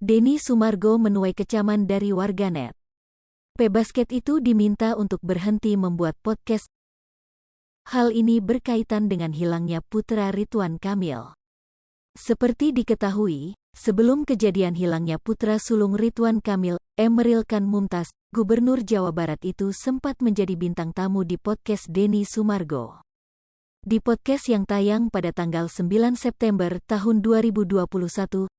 Denny Sumargo menuai kecaman dari warganet. Pebasket itu diminta untuk berhenti membuat podcast. Hal ini berkaitan dengan hilangnya putra Ridwan Kamil. Seperti diketahui, sebelum kejadian hilangnya putra sulung Ridwan Kamil, Emeril Khan Mumtaz, Gubernur Jawa Barat itu sempat menjadi bintang tamu di podcast Denny Sumargo. Di podcast yang tayang pada tanggal 9 September tahun 2021,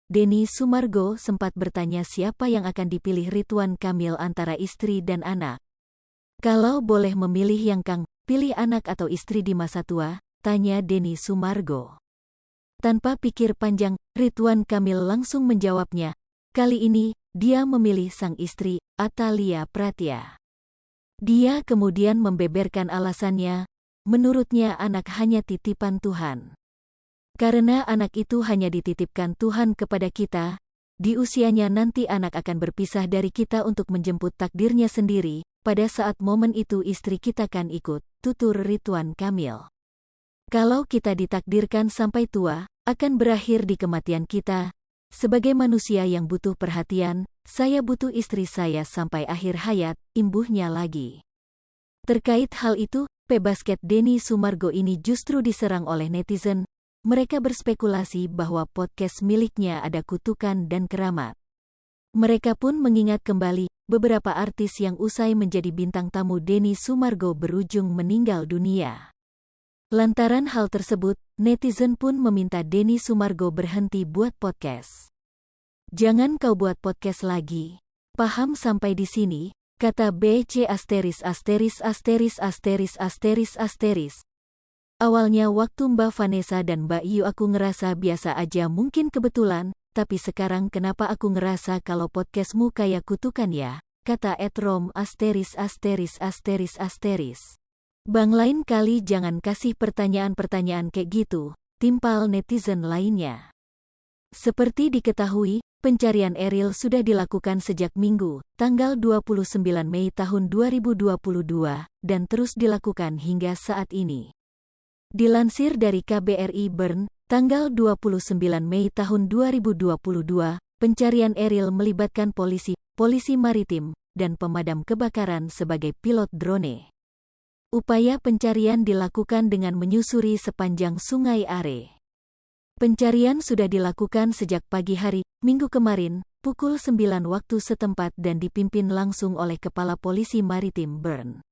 Denny Sumargo sempat bertanya siapa yang akan dipilih Ridwan Kamil antara istri dan anak. Kalau boleh memilih yang Kang, pilih anak atau istri di masa tua, tanya Denny Sumargo. Tanpa pikir panjang, Ridwan Kamil langsung menjawabnya. Kali ini, dia memilih sang istri, Atalia Pratia. Dia kemudian membeberkan alasannya. Menurutnya anak hanya titipan Tuhan. Karena anak itu hanya dititipkan Tuhan kepada kita, di usianya nanti anak akan berpisah dari kita untuk menjemput takdirnya sendiri, pada saat momen itu istri kita kan ikut, tutur Ridwan Kamil. Kalau kita ditakdirkan sampai tua, akan berakhir di kematian kita. Sebagai manusia yang butuh perhatian, saya butuh istri saya sampai akhir hayat, imbuhnya lagi. Terkait hal itu, pebasket Denny Sumargo ini justru diserang oleh netizen. Mereka berspekulasi bahwa podcast miliknya ada kutukan dan keramat. Mereka pun mengingat kembali beberapa artis yang usai menjadi bintang tamu Denny Sumargo berujung meninggal dunia. Lantaran hal tersebut, netizen pun meminta Denny Sumargo berhenti buat podcast. Jangan kau buat podcast lagi. Paham sampai di sini? Kata BC ************. Awalnya waktu Mbak Vanessa dan Mbak Yu aku ngerasa biasa aja mungkin kebetulan, tapi sekarang kenapa aku ngerasa kalau podcastmu kayak kutukan ya, kata @rom **********. Bang lain kali jangan kasih pertanyaan-pertanyaan kayak gitu, timpal netizen lainnya. Seperti diketahui, pencarian Eril sudah dilakukan sejak Minggu, tanggal 29 Mei tahun 2022, dan terus dilakukan hingga saat ini. Dilansir dari KBRI Bern, tanggal 29 Mei tahun 2022, pencarian Eril melibatkan polisi maritim, dan pemadam kebakaran sebagai pilot drone. Upaya pencarian dilakukan dengan menyusuri sepanjang Sungai Are. Pencarian sudah dilakukan sejak pagi hari, Minggu kemarin, pukul 9 waktu setempat dan dipimpin langsung oleh Kepala Polisi Maritim Bern.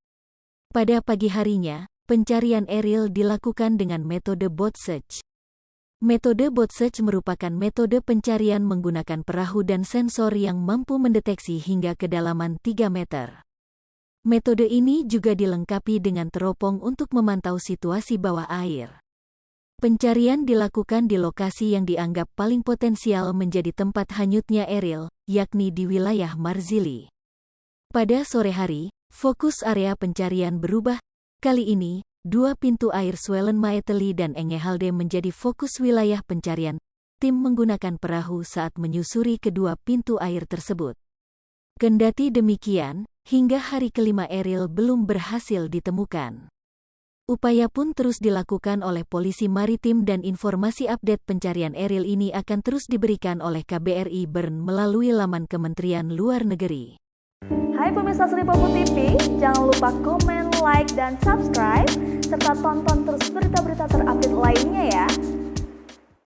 Pada pagi harinya, pencarian Eril dilakukan dengan metode bot search. Metode bot search merupakan metode pencarian menggunakan perahu dan sensor yang mampu mendeteksi hingga kedalaman 3 meter. Metode ini juga dilengkapi dengan teropong untuk memantau situasi bawah air. Pencarian dilakukan di lokasi yang dianggap paling potensial menjadi tempat hanyutnya Eril, yakni di wilayah Marzili. Pada sore hari, fokus area pencarian berubah. Kali ini, dua pintu air Swellen Maeteli dan Engehalde menjadi fokus wilayah pencarian. Tim menggunakan perahu saat menyusuri kedua pintu air tersebut. Kendati demikian, hingga hari kelima Eril belum berhasil ditemukan. Upaya pun terus dilakukan oleh polisi maritim dan informasi update pencarian Eril ini akan terus diberikan oleh KBRI Bern melalui laman Kementerian Luar Negeri. Hai pemirsa Sri Popo TV, jangan lupa komen, like, dan subscribe, serta tonton terus berita-berita terupdate lainnya ya.